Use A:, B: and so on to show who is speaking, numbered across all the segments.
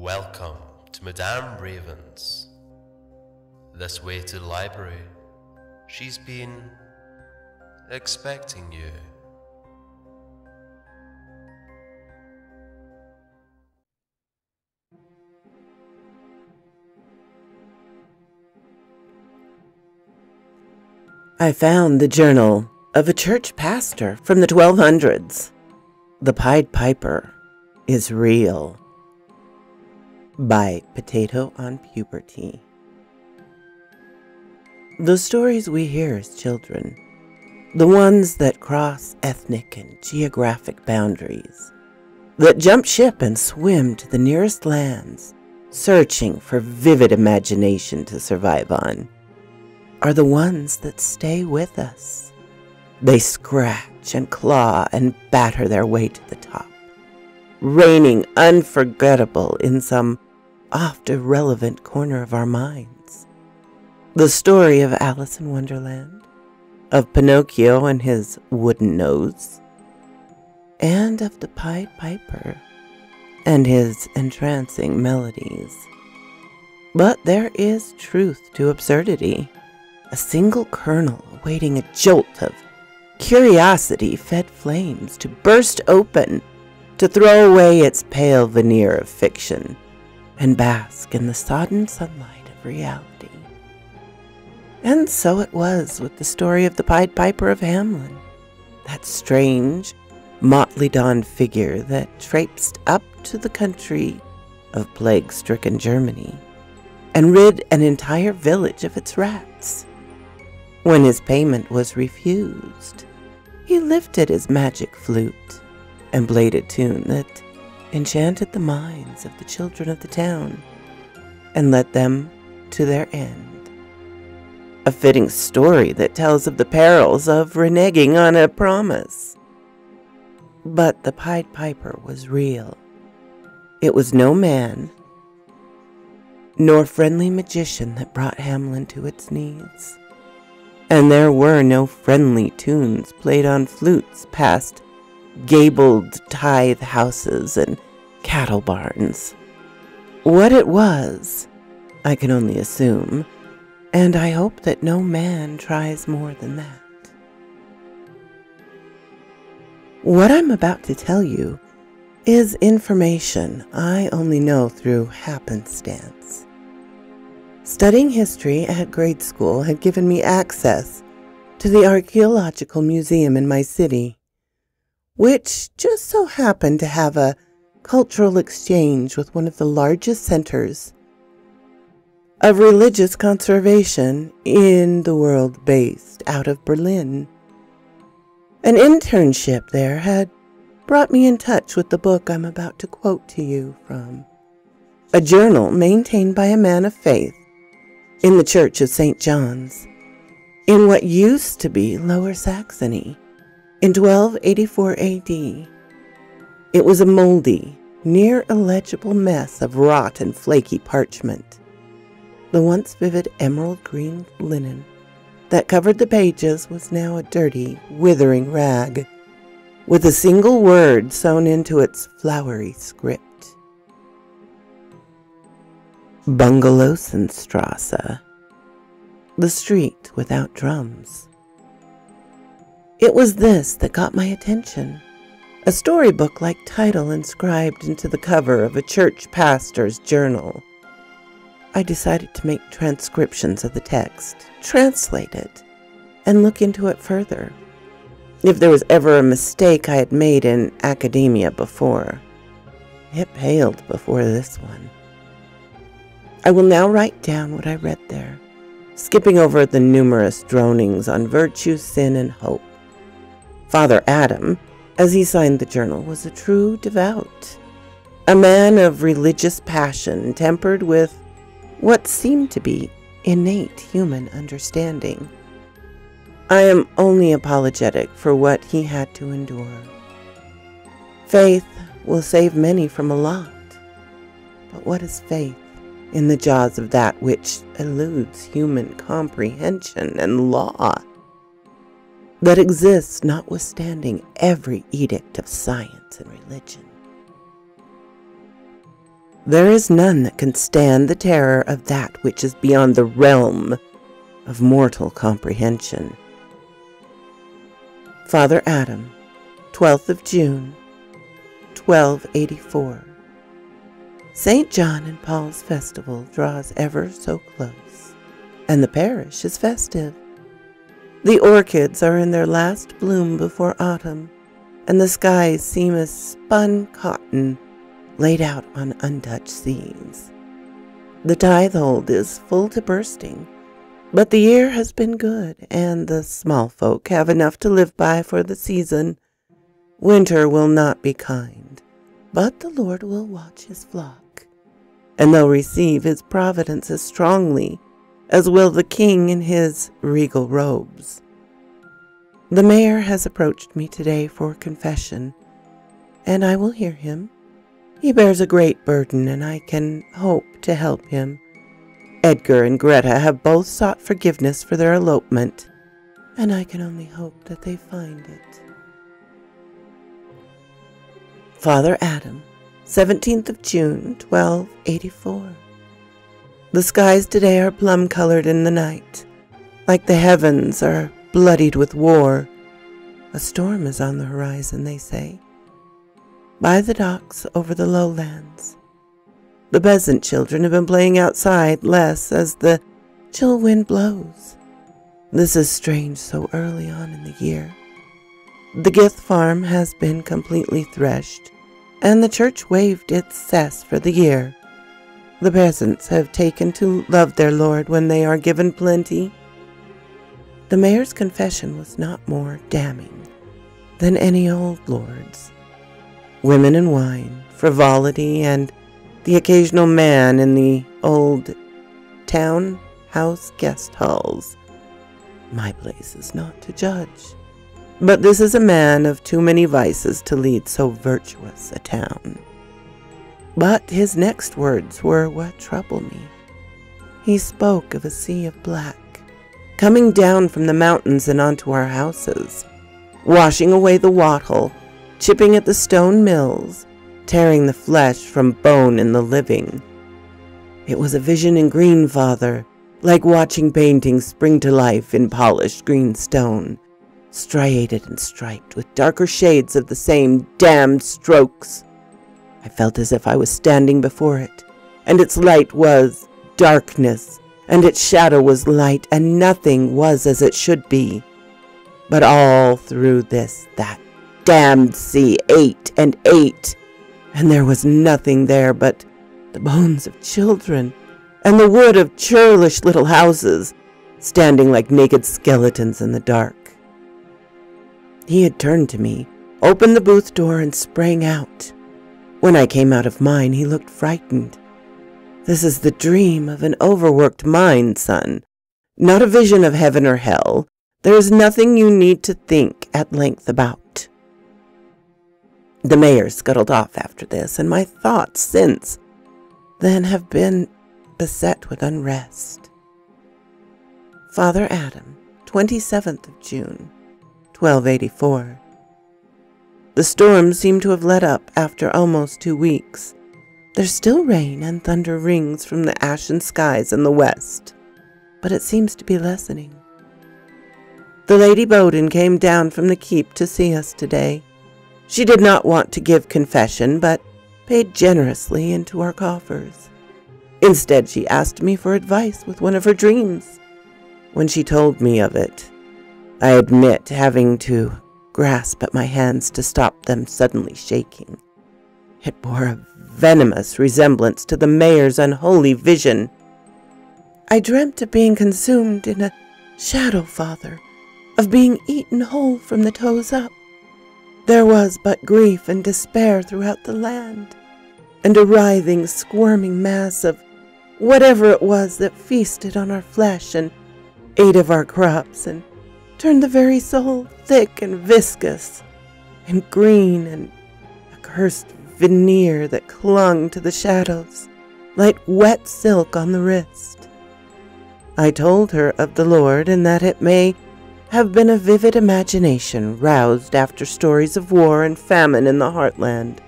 A: Welcome to Madame Raven's. This way to the library. She's been expecting you.
B: I found the journal of a church pastor from the 1200s. The Pied Piper is real. By Potato on Puberty. The stories we hear as children, the ones that cross ethnic and geographic boundaries, that jump ship and swim to the nearest lands, searching for vivid imagination to survive on, are the ones that stay with us. They scratch and claw and batter their way to the top, reigning unforgettable in some oft-irrelevant corner of our minds. The story of Alice in Wonderland, of Pinocchio and his wooden nose, and of the Pied Piper and his entrancing melodies. But there is truth to absurdity. A single kernel awaiting a jolt of curiosity-fed flames to burst open, to throw away its pale veneer of fiction and bask in the sodden sunlight of reality. And so it was with the story of the Pied Piper of Hamelin, that strange, motley donned figure that traipsed up to the country of plague-stricken Germany and rid an entire village of its rats. When his payment was refused, he lifted his magic flute and played a tune that enchanted the minds of the children of the town and led them to their end. A fitting story that tells of the perils of reneging on a promise. But the Pied Piper was real. It was no man nor friendly magician that brought Hamelin to its knees. And there were no friendly tunes played on flutes past gabled tithe houses and cattle barns. What it was, I can only assume, and I hope that no man tries more than that. What I'm about to tell you is information I only know through happenstance. Studying history at grade school had given me access to the archaeological museum in my city, which just so happened to have a cultural exchange with one of the largest centers of religious conservation in the world, based out of Berlin. An internship there had brought me in touch with the book I'm about to quote to you from, a journal maintained by a man of faith in the Church of St. John's, in what used to be Lower Saxony, in 1284 A.D. It was a moldy, near illegible mess of rot and flaky parchment. The once vivid emerald green linen that covered the pages was now a dirty, withering rag, with a single word sewn into its flowery script. Bungalowsenstrasse, the street without drums. It was this that got my attention, a storybook-like title inscribed into the cover of a church pastor's journal. I decided to make transcriptions of the text, translate it, and look into it further. If there was ever a mistake I had made in academia before, it paled before this one. I will now write down what I read there, skipping over the numerous dronings on virtue, sin, and hope. Father Adam, as he signed the journal, was a true devout, a man of religious passion tempered with what seemed to be innate human understanding. I am only apologetic for what he had to endure. Faith will save many from a lot, but what is faith in the jaws of that which eludes human comprehension and law, that exists notwithstanding every edict of science and religion? There is none that can stand the terror of that which is beyond the realm of mortal comprehension. Father Adam, 12th of June, 1284. St. John and Paul's festival draws ever so close, and the parish is festive. The orchids are in their last bloom before autumn, and the skies seem as spun cotton laid out on untouched seas. The tithe hold is full to bursting, but the year has been good, and the small folk have enough to live by for the season. Winter will not be kind, but the Lord will watch his flock, and they'll receive his providence as strongly as will the king in his regal robes. The mayor has approached me today for confession, and I will hear him. He bears a great burden, and I can hope to help him. Edgar and Greta have both sought forgiveness for their elopement, and I can only hope that they find it. Father Adam, 17th of June, 1284. The skies today are plum-colored in the night, like the heavens are bloodied with war. A storm is on the horizon, they say. By the docks over the lowlands, the peasant children have been playing outside less as the chill wind blows. This is strange so early on in the year. The Gith farm has been completely threshed, and the church waived its cess for the year. The peasants have taken to love their Lord when they are given plenty. The mayor's confession was not more damning than any old lord's. Women and wine, frivolity, and the occasional man in the old townhouse guest halls. My place is not to judge, but this is a man of too many vices to lead so virtuous a town. But his next words were what trouble me. He spoke of a sea of black, coming down from the mountains and onto our houses, washing away the wattle, chipping at the stone mills, tearing the flesh from bone in the living. It was a vision in green, Father, like watching paintings spring to life in polished green stone, striated and striped with darker shades of the same damned strokes. I felt as if I was standing before it, and its light was darkness, and its shadow was light, and nothing was as it should be. But all through this, that damned sea ate and ate, and there was nothing there but the bones of children and the wood of churlish little houses, standing like naked skeletons in the dark. He had turned to me, opened the booth door, and sprang out. When I came out of mine, he looked frightened. This is the dream of an overworked mind, son, not a vision of heaven or hell. There is nothing you need to think at length about. The mayor scuttled off after this, and my thoughts since then have been beset with unrest. Father Adam, 27th of June, 1284. The storm seemed to have let up after almost 2 weeks. There's still rain and thunder rings from the ashen skies in the west, but it seems to be lessening. The Lady Bowden came down from the keep to see us today. She did not want to give confession, but paid generously into our coffers. Instead, she asked me for advice with one of her dreams. When she told me of it, I admit having to grasp at my hands to stop them suddenly shaking. It bore a venomous resemblance to the mayor's unholy vision. I dreamt of being consumed in a shadow, Father, of being eaten whole from the toes up. There was but grief and despair throughout the land, and a writhing, squirming mass of whatever it was that feasted on our flesh and ate of our crops and turned the very soul thick and viscous and green, and a cursed veneer that clung to the shadows like wet silk on the wrist. I told her of the Lord, and that it may have been a vivid imagination roused after stories of war and famine in the heartland.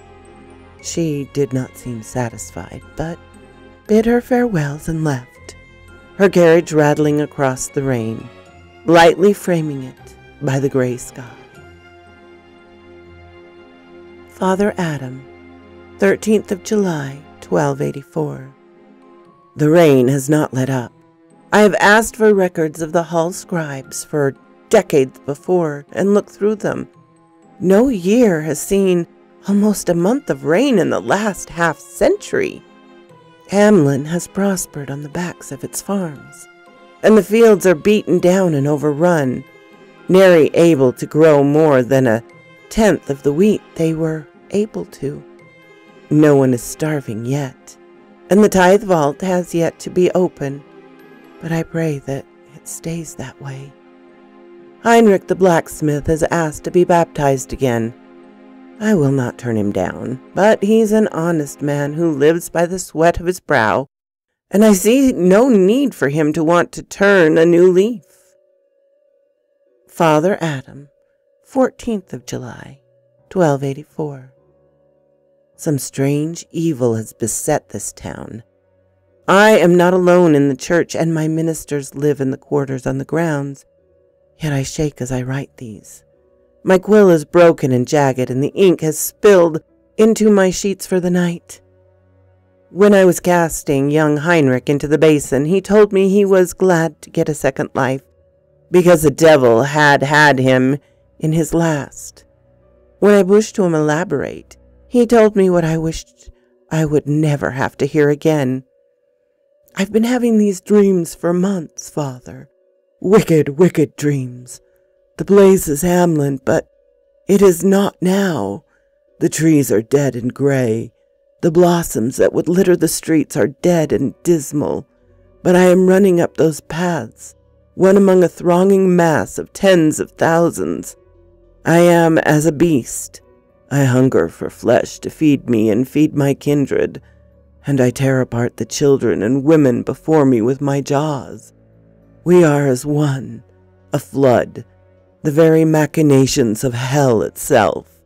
B: She did not seem satisfied, but bid her farewells and left, her carriage rattling across the rain, lightly framing it by the gray sky. Father Adam, 13th of July, 1284. The rain has not let up. I have asked for records of the hall scribes for decades before and looked through them. No year has seen almost a month of rain in the last half-century. Hamlin has prospered on the backs of its farms, and the fields are beaten down and overrun, nary able to grow more than a tenth of the wheat they were able to. No one is starving yet, and the tithe vault has yet to be open, but I pray that it stays that way. Heinrich the blacksmith has asked to be baptized again. I will not turn him down, but he's an honest man who lives by the sweat of his brow, and I see no need for him to want to turn a new leaf. Father Adam, 14th of July, 1284. Some strange evil has beset this town. I am not alone in the church, and my ministers live in the quarters on the grounds, yet I shake as I write these. My quill is broken and jagged, and the ink has spilled into my sheets for the night. When I was casting young Heinrich into the basin, he told me he was glad to get a second life, because the devil had had him in his last. When I wished to elaborate, he told me what I wished I would never have to hear again. I've been having these dreams for months, Father. Wicked, wicked dreams. The place is Hamlin, but it is not now. The trees are dead and gray. The blossoms that would litter the streets are dead and dismal. But I am running up those paths, one among a thronging mass of tens of thousands. I am as a beast. I hunger for flesh to feed me and feed my kindred, and I tear apart the children and women before me with my jaws. We are as one, a flood, the very machinations of hell itself,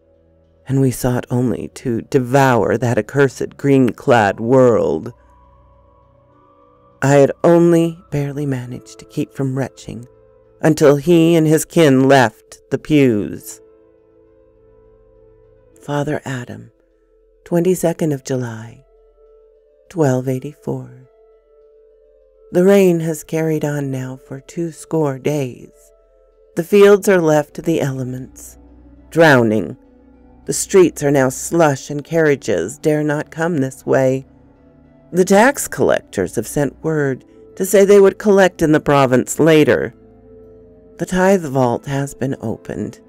B: and we sought only to devour that accursed green-clad world. I had only barely managed to keep from retching until he and his kin left the pews. Father Adam, 22nd of July, 1284. The rain has carried on now for 20 days. The fields are left to the elements, drowning. The streets are now slush, and carriages dare not come this way. The tax collectors have sent word to say they would collect in the province later. The tithe vault has been opened.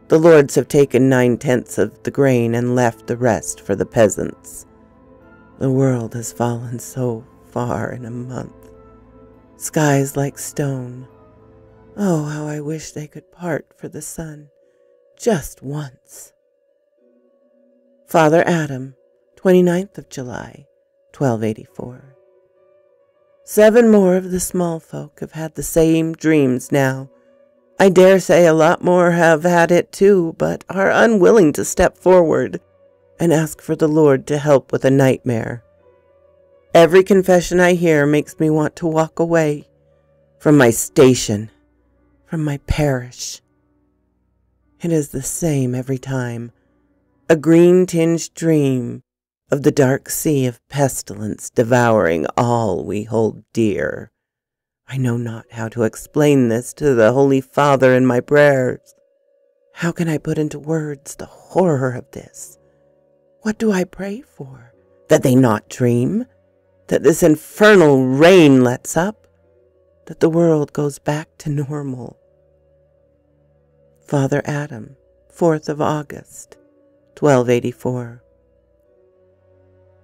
B: The lords have taken 9/10 of the grain and left the rest for the peasants. The world has fallen so far in a month. Skies like stone. Oh, how I wish they could part for the sun, just once. Father Adam, 29th of July, 1284. 7 more of the small folk have had the same dreams now. I dare say a lot more have had it too, but are unwilling to step forward and ask for the Lord to help with a nightmare. Every confession I hear makes me want to walk away from my station, from my parish. It is the same every time, a green-tinged dream of the dark sea of pestilence devouring all we hold dear. I know not how to explain this to the Holy Father in my prayers. How can I put into words the horror of this? What do I pray for? That they not dream? That this infernal rain lets up? That the world goes back to normal? Father Adam, 4th of August, 1284.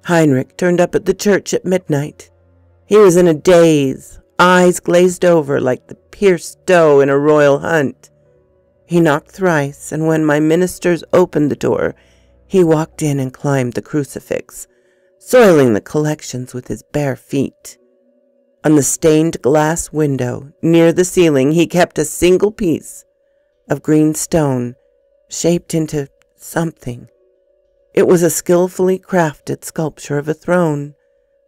B: Heinrich turned up at the church at midnight. He was in a daze, eyes glazed over like the pierced doe in a royal hunt. He knocked thrice, and when my ministers opened the door, he walked in and climbed the crucifix, soiling the collections with his bare feet. On the stained glass window near the ceiling he kept a single piece of green stone shaped into something. It was a skillfully crafted sculpture of a throne,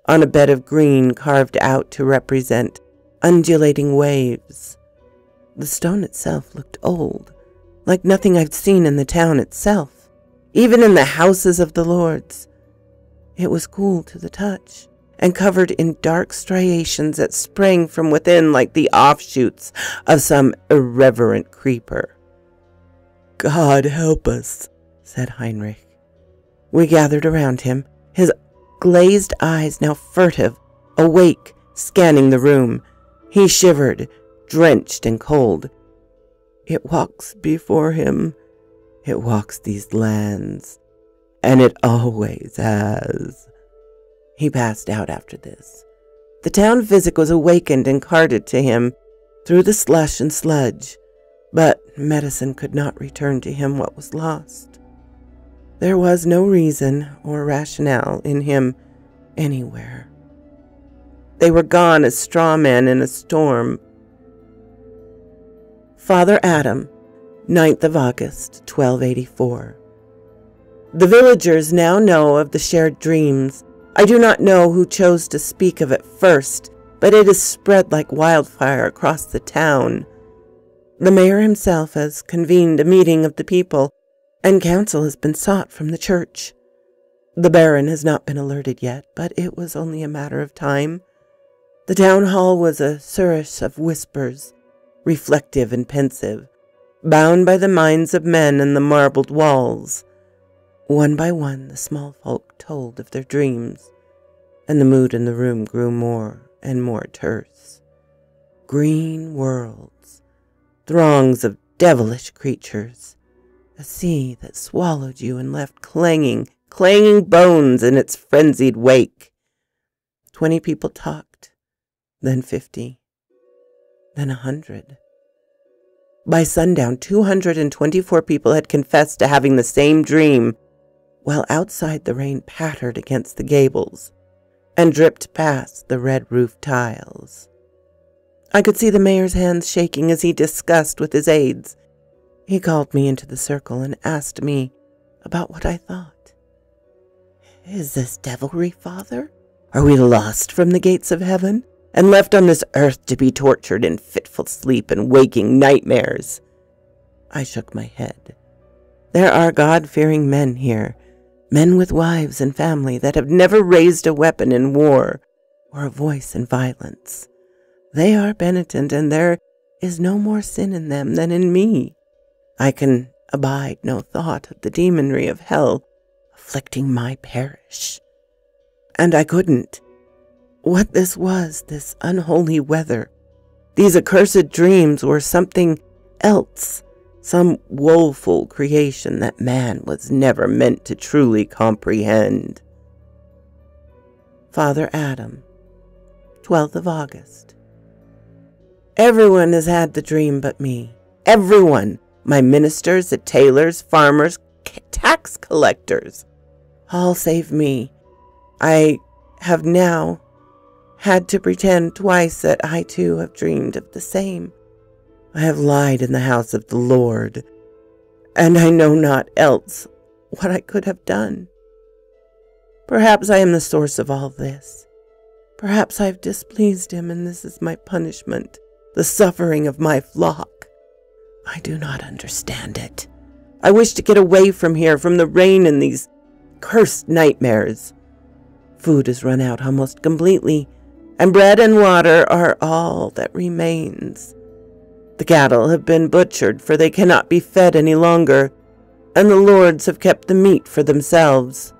B: on a bed of green carved out to represent undulating waves. The stone itself looked old, like nothing I'd seen in the town itself, even in the houses of the lords. It was cool to the touch, and covered in dark striations that sprang from within like the offshoots of some irreverent creeper. "God help us," said Heinrich. We gathered around him, his glazed eyes now furtive, awake, scanning the room. He shivered, drenched and cold. "It walks before him. It walks these lands. And it always has." He passed out after this. The town physic was awakened and carted to him through the slush and sludge, but medicine could not return to him what was lost. There was no reason or rationale in him anywhere. They were gone as straw men in a storm. Father Adam, 9th of August, 1284. The villagers now know of the shared dreams. I do not know who chose to speak of it first, but it has spread like wildfire across the town. The mayor himself has convened a meeting of the people, and counsel has been sought from the church. The baron has not been alerted yet, but it was only a matter of time. The town hall was a surus of whispers, reflective and pensive, bound by the minds of men and the marbled walls. One by one the small folk told of their dreams, and the mood in the room grew more and more terse. Green worlds, throngs of devilish creatures, a sea that swallowed you and left clanging bones in its frenzied wake. 20 people talked, then 50, then 100. By sundown, 224 people had confessed to having the same dream, while outside the rain pattered against the gables and dripped past the red roof tiles. I could see the mayor's hands shaking as he discussed with his aides. He called me into the circle and asked me about what I thought. "Is this devilry, Father? Are we lost from the gates of heaven and left on this earth to be tortured in fitful sleep and waking nightmares?" I shook my head. There are God-fearing men here, men with wives and family that have never raised a weapon in war or a voice in violence. They are penitent, and there is no more sin in them than in me. I can abide no thought of the demonry of hell afflicting my parish. And I couldn't. What this was, this unholy weather, these accursed dreams, were something else, some woeful creation that man was never meant to truly comprehend. Father Adam, 12th of August. Everyone has had the dream but me. Everyone. My ministers, the tailors, farmers, tax collectors. All save me. I have now had to pretend twice that I too have dreamed of the same. I have lied in the house of the Lord, and I know not else what I could have done. Perhaps I am the source of all this. Perhaps I have displeased him, and this is my punishment, the suffering of my flock. I do not understand it. I wish to get away from here, from the rain and these cursed nightmares. Food has run out almost completely, and bread and water are all that remains. The cattle have been butchered, for they cannot be fed any longer, and the lords have kept the meat for themselves.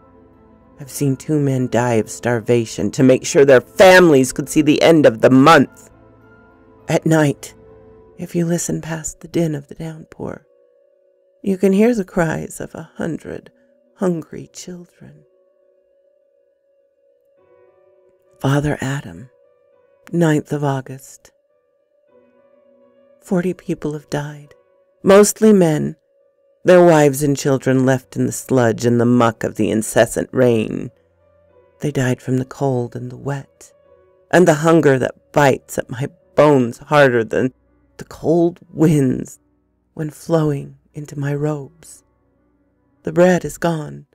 B: I've seen 2 men die of starvation to make sure their families could see the end of the month. At night, if you listen past the din of the downpour, you can hear the cries of 100 hungry children. Father Adam, 9th of August. 40 people have died, mostly men, their wives and children left in the sludge and the muck of the incessant rain. They died from the cold and the wet, and the hunger that bites at my bones harder than the cold winds when flowing into my robes. The bread is gone,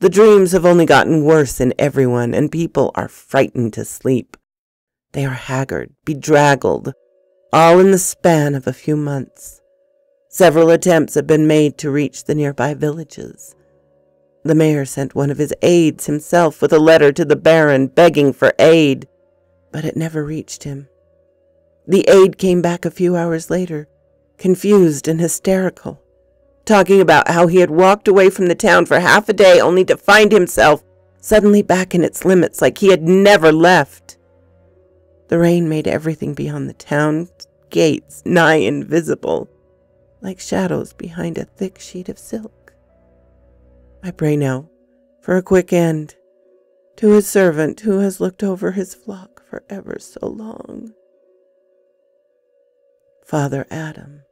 B: The dreams have only gotten worse in everyone, and people are frightened to sleep. They are haggard, bedraggled, all in the span of a few months. Several attempts have been made to reach the nearby villages. The mayor sent one of his aides himself with a letter to the baron begging for aid, but it never reached him. The aide came back a few hours later, confused and hysterical, talking about how he had walked away from the town for half a day only to find himself suddenly back in its limits like he had never left. The rain made everything beyond the town gates nigh invisible, like shadows behind a thick sheet of silk. I pray now for a quick end to his servant who has looked over his flock for ever so long. Father Adam,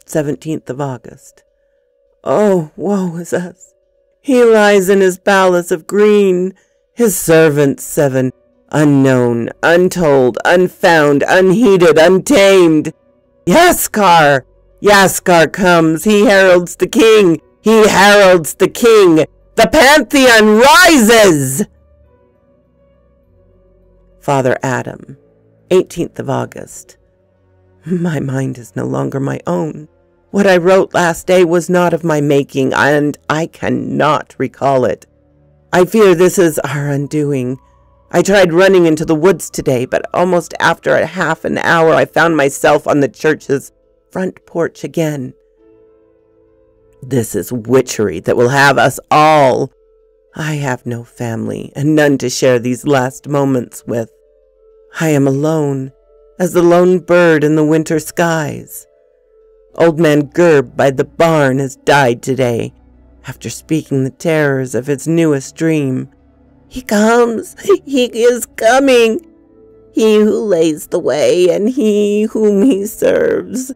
B: 17th of August. Oh, woe is us! He lies in his palace of green, his servants 7, unknown, untold, unfound, unheeded, untamed. Yaskar! Yaskar comes, he heralds the king, he heralds the king! The Pantheon rises! Father Adam, 18th of August. My mind is no longer my own. What I wrote last day was not of my making, and I cannot recall it. I fear this is our undoing. I tried running into the woods today, but almost after a half an hour I found myself on the church's front porch again. This is witchery that will have us all. I have no family, and none to share these last moments with. I am alone, as the lone bird in the winter skies. Old man Gerb by the barn has died today, after speaking the terrors of his newest dream. He comes, he is coming, he who lays the way, and he whom he serves.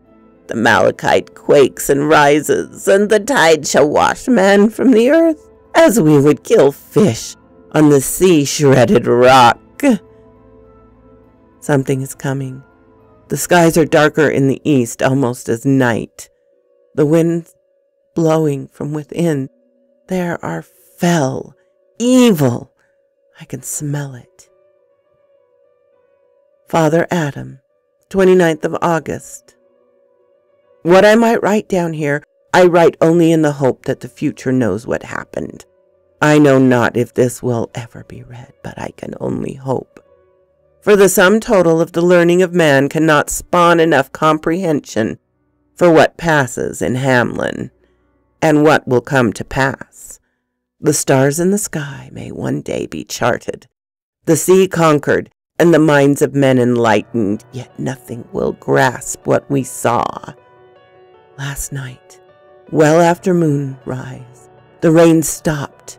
B: The Malachite quakes and rises, and the tide shall wash man from the earth, as we would kill fish on the sea-shredded rock. Something is coming. The skies are darker in the east, almost as night. The wind blowing from within. There are fell, evil. I can smell it. Father Adam, 29th of August. What I might write down here, I write only in the hope that the future knows what happened. I know not if this will ever be read, but I can only hope. For the sum total of the learning of man cannot spawn enough comprehension for what passes in Hamlin, and what will come to pass. The stars in the sky may one day be charted, the sea conquered, and the minds of men enlightened, yet nothing will grasp what we saw. Last night, well after moonrise, the rain stopped.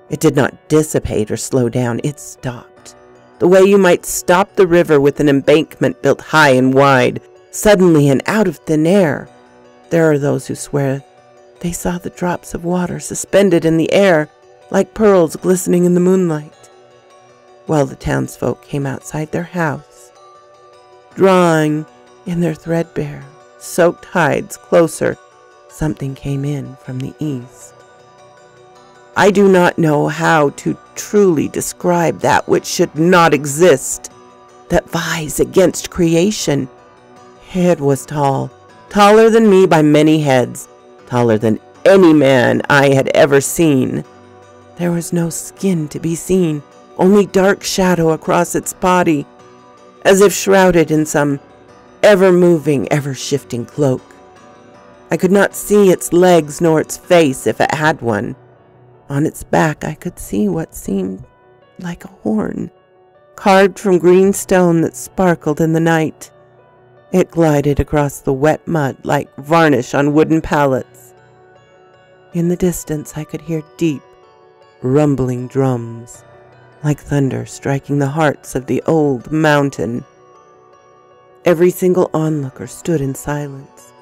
B: It did not dissipate or slow down, it stopped. The way you might stop the river with an embankment built high and wide, suddenly and out of thin air. There are those who swear they saw the drops of water suspended in the air, like pearls glistening in the moonlight. While the townsfolk came outside their house, drawing in their threadbare, soaked hides closer, something came in from the east. I do not know how to truly describe that which should not exist, that vies against creation. It was tall, taller than me by many heads, taller than any man I had ever seen. There was no skin to be seen, only dark shadow across its body, as if shrouded in some ever-moving, ever-shifting cloak. I could not see its legs nor its face if it had one. On its back I could see what seemed like a horn, carved from green stone that sparkled in the night. It glided across the wet mud like varnish on wooden pallets. In the distance I could hear deep, rumbling drums, like thunder striking the hearts of the old mountain. Every single onlooker stood in silence,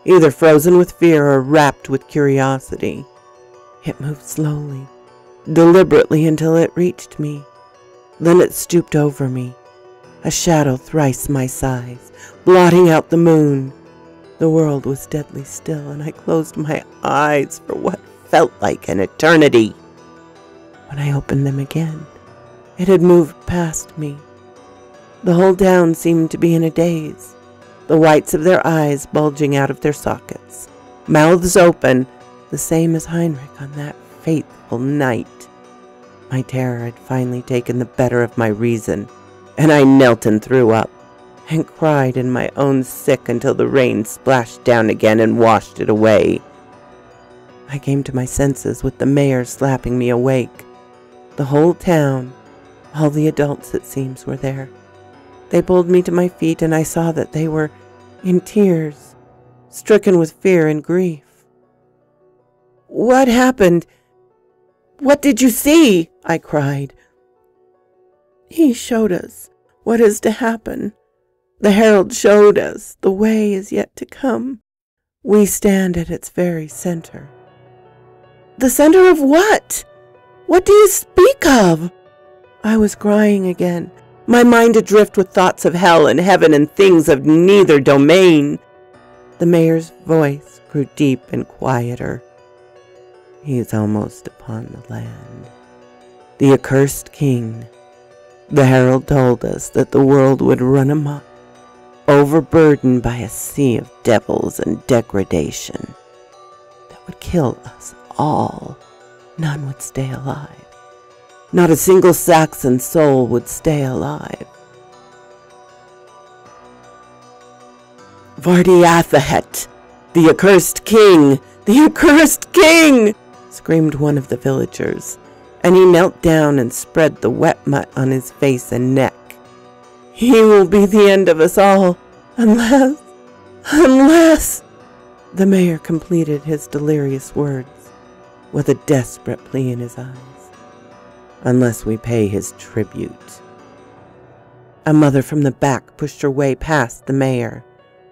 B: either frozen with fear or rapt with curiosity. It moved slowly, deliberately until it reached me. Then it stooped over me, a shadow thrice my size, blotting out the moon. The world was deadly still, and I closed my eyes for what felt like an eternity. When I opened them again, it had moved past me. The whole town seemed to be in a daze, the whites of their eyes bulging out of their sockets, mouths open, the same as Heinrich on that fateful night. My terror had finally taken the better of my reason, and I knelt and threw up, and cried in my own sick until the rain splashed down again and washed it away. I came to my senses with the mayor slapping me awake. The whole town, all the adults it seems, were there. They pulled me to my feet, and I saw that they were in tears, stricken with fear and grief. "What happened? What did you see?" I cried. "He showed us what is to happen. The herald showed us the way is yet to come. We stand at its very center." "The center of what? What do you speak of?" I was crying again, my mind adrift with thoughts of hell and heaven and things of neither domain. The mayor's voice grew deep and quieter. "He is almost upon the land. The accursed king. The herald told us that the world would run amok, overburdened by a sea of devils and degradation that would kill us all. None would stay alive. Not a single Saxon soul would stay alive." "Vardiathahet! The accursed king! The accursed king!" screamed one of the villagers, and he knelt down and spread the wet mutt on his face and neck. "He will be the end of us all, unless... The mayor completed his delirious words with a desperate plea in his eyes. "Unless we pay his tribute." A mother from the back pushed her way past the mayor.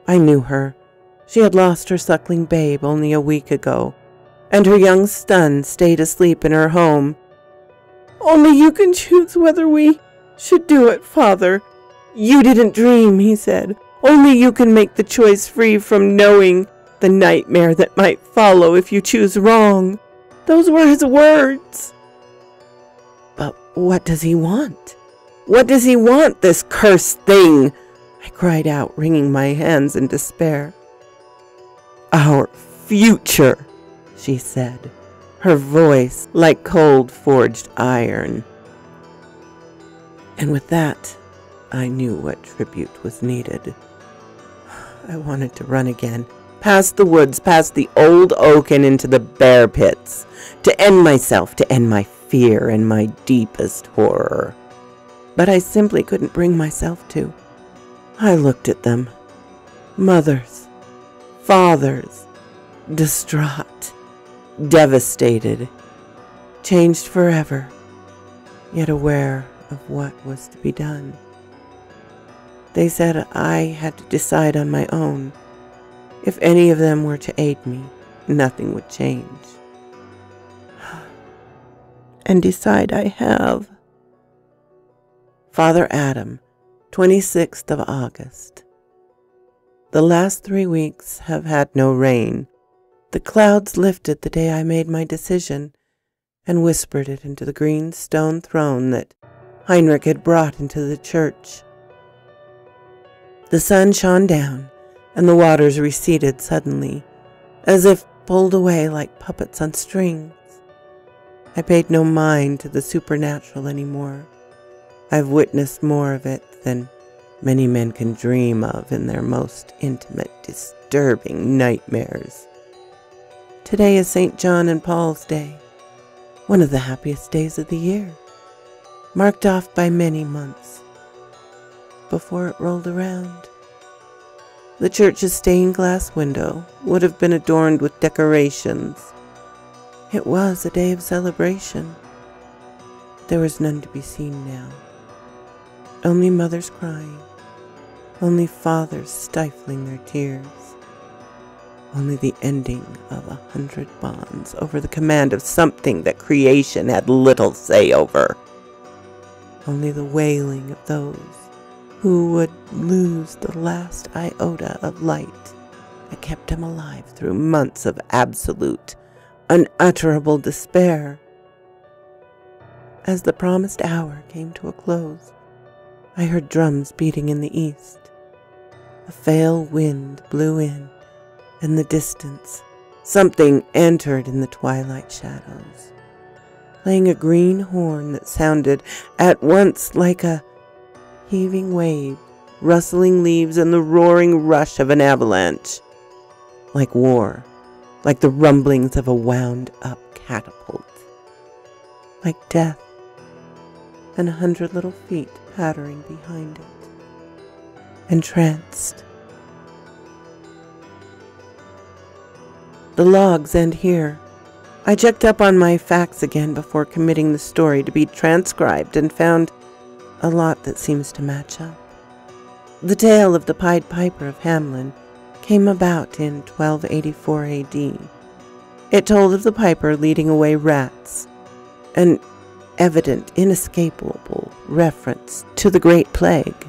B: I knew her. She had lost her suckling babe only a week ago, and her young son stayed asleep in her home. "Only you can choose whether we should do it, Father. You didn't dream," he said. "Only you can make the choice free from knowing the nightmare that might follow if you choose wrong." Those were his words. "But what does he want? What does he want, this cursed thing?" I cried out, wringing my hands in despair. "Our future," she said, her voice like cold forged iron. And with that, I knew what tribute was needed. I wanted to run again, past the woods, past the old oak, and into the bear pits, to end myself, to end my fear and my deepest horror. But I simply couldn't bring myself to. I looked at them. Mothers, fathers, distraught, devastated, changed forever, yet aware of what was to be done. They said I had to decide on my own. If any of them were to aid me, nothing would change. And decide I have. Father Adam, 26th of August. The last 3 weeks have had no rain. The clouds lifted the day I made my decision and whispered it into the green stone throne that Heinrich had brought into the church. The sun shone down, and the waters receded suddenly, as if pulled away like puppets on strings. I paid no mind to the supernatural anymore. I've witnessed more of it than many men can dream of in their most intimate, disturbing nightmares. Today is St. John and Paul's Day, one of the happiest days of the year, marked off by many months before it rolled around. The church's stained glass window would have been adorned with decorations. It was a day of celebration. There was none to be seen now. Only mothers crying, only fathers stifling their tears, only the ending of 100 bonds over the command of something that creation had little say over. Only the wailing of those who would lose the last iota of light that kept them alive through months of absolute, unutterable despair. As the promised hour came to a close, I heard drums beating in the east. A fail wind blew in the distance, something entered in the twilight shadows, playing a green horn that sounded at once like a heaving wave, rustling leaves, and the roaring rush of an avalanche, like war, like the rumblings of a wound-up catapult, like death, and 100 little feet pattering behind it, entranced. The logs end here. I checked up on my facts again before committing the story to be transcribed and found a lot that seems to match up. The tale of the Pied Piper of Hamelin came about in 1284 AD. It told of the piper leading away rats, an evident, inescapable reference to the Great Plague.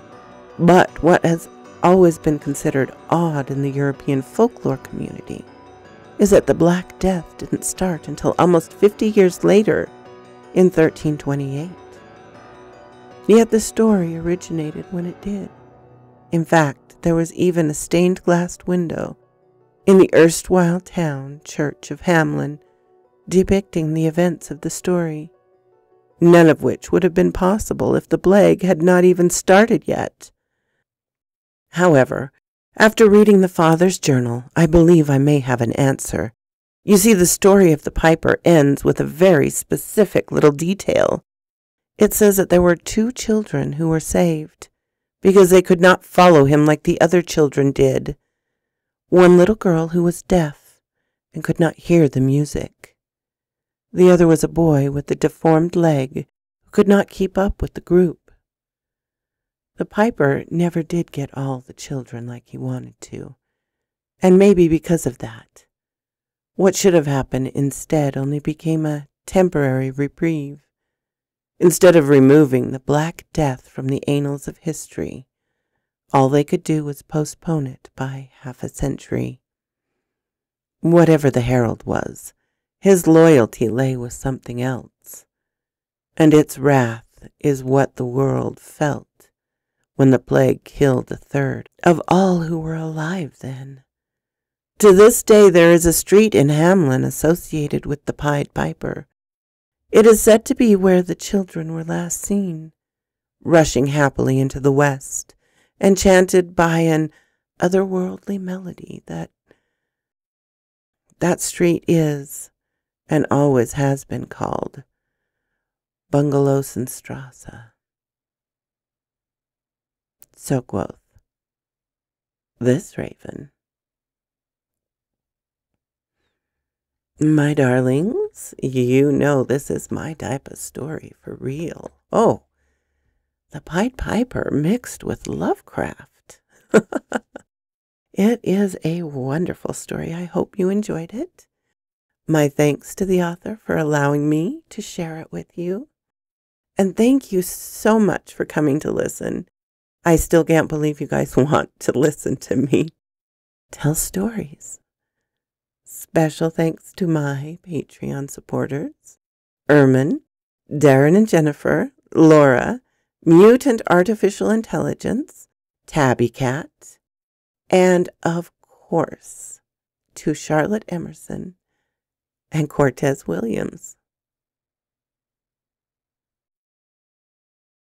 B: But what has always been considered odd in the European folklore community is that the Black Death didn't start until almost 50 years later, in 1328. Yet the story originated when it did. In fact, there was even a stained-glass window in the erstwhile town church of Hamelin depicting the events of the story, none of which would have been possible if the plague had not even started yet. However, after reading the father's journal, I believe I may have an answer. You see, the story of the piper ends with a very specific little detail. It says that there were 2 children who were saved because they could not follow him like the other children did. One little girl who was deaf and could not hear the music. The other was a boy with a deformed leg who could not keep up with the group. The piper never did get all the children like he wanted to, and maybe because of that, what should have happened instead only became a temporary reprieve. Instead of removing the Black Death from the annals of history, all they could do was postpone it by half a century. Whatever the herald was, his loyalty lay with something else, and its wrath is what the world felt when the plague killed 1/3 of all who were alive then. To this day there is a street in Hamelin associated with the Pied Piper. It is said to be where the children were last seen, rushing happily into the west, enchanted by an otherworldly melody that street is, and always has been called, Bungalowsenstrasse. So quoth this raven. My darlings, you know this is my type of story for real. Oh, the Pied Piper mixed with Lovecraft. It is a wonderful story. I hope you enjoyed it. My thanks to the author for allowing me to share it with you. And thank you so much for coming to listen. I still can't believe you guys want to listen to me tell stories. Special thanks to my Patreon supporters, Ermin, Darren and Jennifer, Laura, Mutant Artificial Intelligence, Tabby Cat, and of course, to Charlotte Emerson and Cortez Williams.